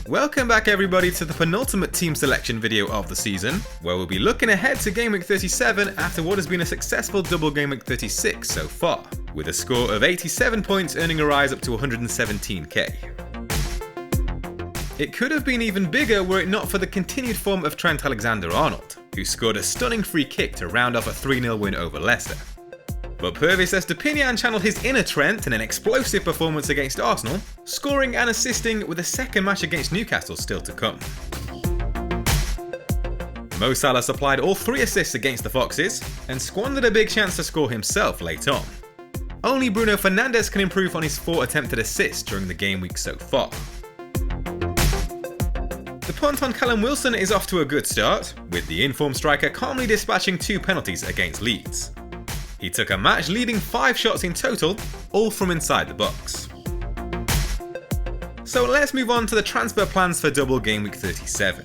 Welcome back everybody to the penultimate team selection video of the season, where we'll be looking ahead to Game Week 37 after what has been a successful Double Gameweek 36 so far, with a score of 87 points earning a rise up to 117k. It could have been even bigger were it not for the continued form of Trent Alexander-Arnold, who scored a stunning free kick to round off a 3-0 win over Leicester. But Purvis Estepinian channeled his inner Trent in an explosive performance against Arsenal, scoring and assisting with a second match against Newcastle still to come. Mo Salah supplied all 3 assists against the Foxes, and squandered a big chance to score himself late on. Only Bruno Fernandes can improve on his 4 attempted assists during the game week so far. The punt on Callum Wilson is off to a good start, with the informed striker calmly dispatching 2 penalties against Leeds. He took a match-leading 5 shots in total, all from inside the box. So let's move on to the transfer plans for Double Gameweek 37.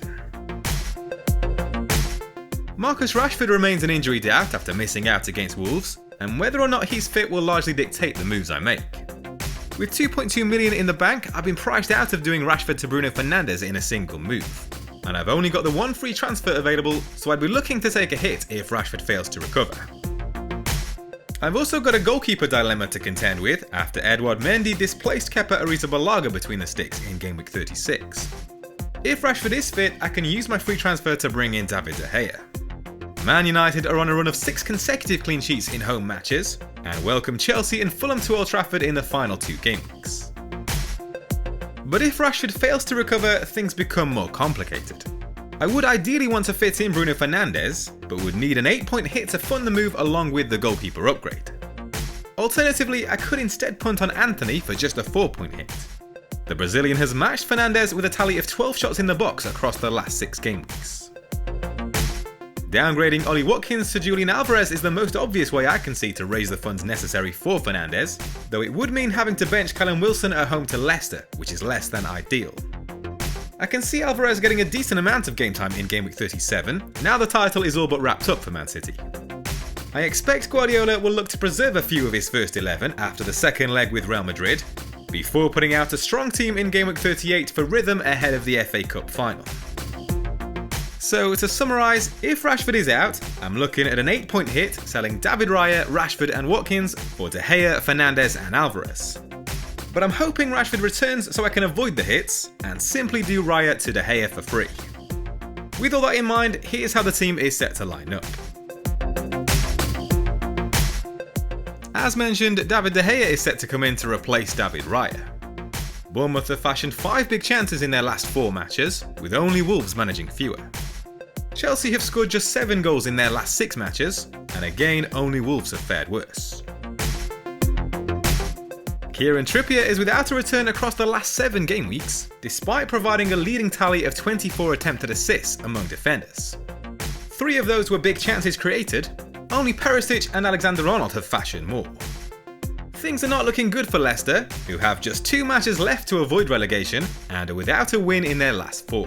Marcus Rashford remains an injury doubt after missing out against Wolves, and whether or not he's fit will largely dictate the moves I make. With 2.2 million in the bank, I've been priced out of doing Rashford to Bruno Fernandes in a single move. And I've only got the 1 free transfer available, so I'd be looking to take a hit if Rashford fails to recover. I've also got a goalkeeper dilemma to contend with after Edouard Mendy displaced Kepa Arrizabalaga between the sticks in Game Week 36. If Rashford is fit, I can use my free transfer to bring in David De Gea. Man United are on a run of 6 consecutive clean sheets in home matches, and welcome Chelsea and Fulham to Old Trafford in the final 2 game weeks. But if Rashford fails to recover, things become more complicated. I would ideally want to fit in Bruno Fernandes, but would need an 8-point hit to fund the move along with the goalkeeper upgrade. Alternatively, I could instead punt on Anthony for just a 4-point hit. The Brazilian has matched Fernandes with a tally of 12 shots in the box across the last 6 game weeks. Downgrading Ollie Watkins to Julian Alvarez is the most obvious way I can see to raise the funds necessary for Fernandes, though it would mean having to bench Callum Wilson at home to Leicester, which is less than ideal. I can see Alvarez getting a decent amount of game time in Game Week 37, now the title is all but wrapped up for Man City. I expect Guardiola will look to preserve a few of his first 11 after the second leg with Real Madrid, before putting out a strong team in Game Week 38 for rhythm ahead of the FA Cup final. So to summarise, if Rashford is out, I'm looking at an 8-point hit selling David Raya, Rashford and Watkins for De Gea, Fernandes and Alvarez. But I'm hoping Rashford returns so I can avoid the hits, and simply do Raya to De Gea for free. With all that in mind, here's how the team is set to line up. As mentioned, David De Gea is set to come in to replace David Raya. Bournemouth have fashioned 5 big chances in their last 4 matches, with only Wolves managing fewer. Chelsea have scored just 7 goals in their last 6 matches, and again only Wolves have fared worse. Kieran Trippier is without a return across the last 7 game weeks, despite providing a leading tally of 24 attempted assists among defenders. 3 of those were big chances created, only Perisic and Alexander-Arnold have fashioned more. Things are not looking good for Leicester, who have just 2 matches left to avoid relegation and are without a win in their last 4.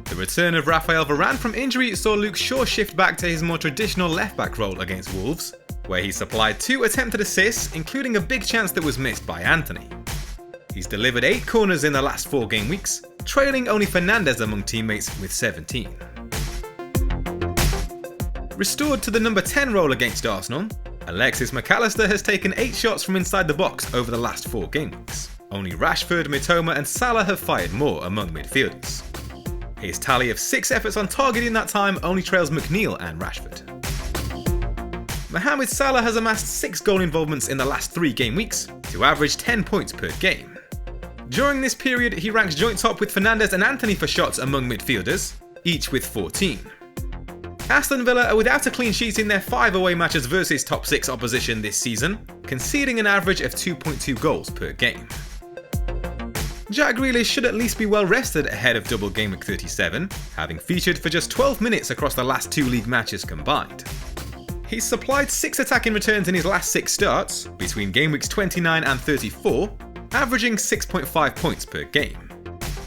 The return of Raphael Varane from injury saw Luke Shaw shift back to his more traditional left-back role against Wolves, where he supplied 2 attempted assists, including a big chance that was missed by Anthony. He's delivered 8 corners in the last 4 game weeks, trailing only Fernandes among teammates with 17. Restored to the number 10 role against Arsenal, Alexis McAllister has taken 8 shots from inside the box over the last 4 game weeks. Only Rashford, Mitoma and Salah have fired more among midfielders. His tally of 6 efforts on target in that time only trails McNeil and Rashford. Mohamed Salah has amassed 6 goal involvements in the last 3 game weeks, to average 10 points per game. During this period, he ranks joint top with Fernandes and Anthony for shots among midfielders, each with 14. Aston Villa are without a clean sheet in their 5 away matches versus top 6 opposition this season, conceding an average of 2.2 goals per game. Jack Grealish should at least be well rested ahead of Double Gameweek 37, having featured for just 12 minutes across the last 2 league matches combined. He's supplied 6 attacking returns in his last 6 starts, between game weeks 29 and 34, averaging 6.5 points per game.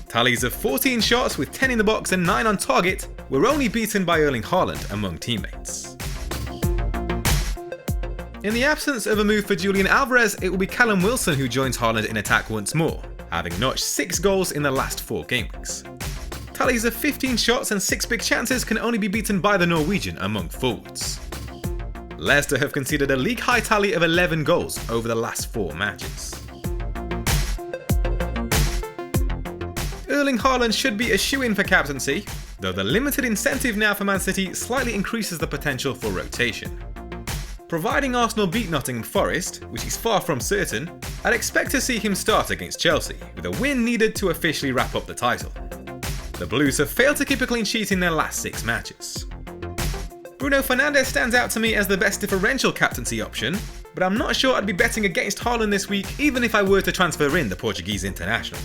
Tallies of 14 shots with 10 in the box and 9 on target were only beaten by Erling Haaland among teammates. In the absence of a move for Julian Alvarez, it will be Callum Wilson who joins Haaland in attack once more, having notched 6 goals in the last 4 game weeks. Tallies of 15 shots and 6 big chances can only be beaten by the Norwegian among forwards. Leicester have conceded a league-high tally of 11 goals over the last 4 matches. Erling Haaland should be a shoo-in for captaincy, though the limited incentive now for Man City slightly increases the potential for rotation. Providing Arsenal beat Nottingham Forest, which is far from certain, I'd expect to see him start against Chelsea, with a win needed to officially wrap up the title. The Blues have failed to keep a clean sheet in their last 6 matches. Bruno Fernandes stands out to me as the best differential captaincy option, but I'm not sure I'd be betting against Haaland this week even if I were to transfer in the Portuguese international.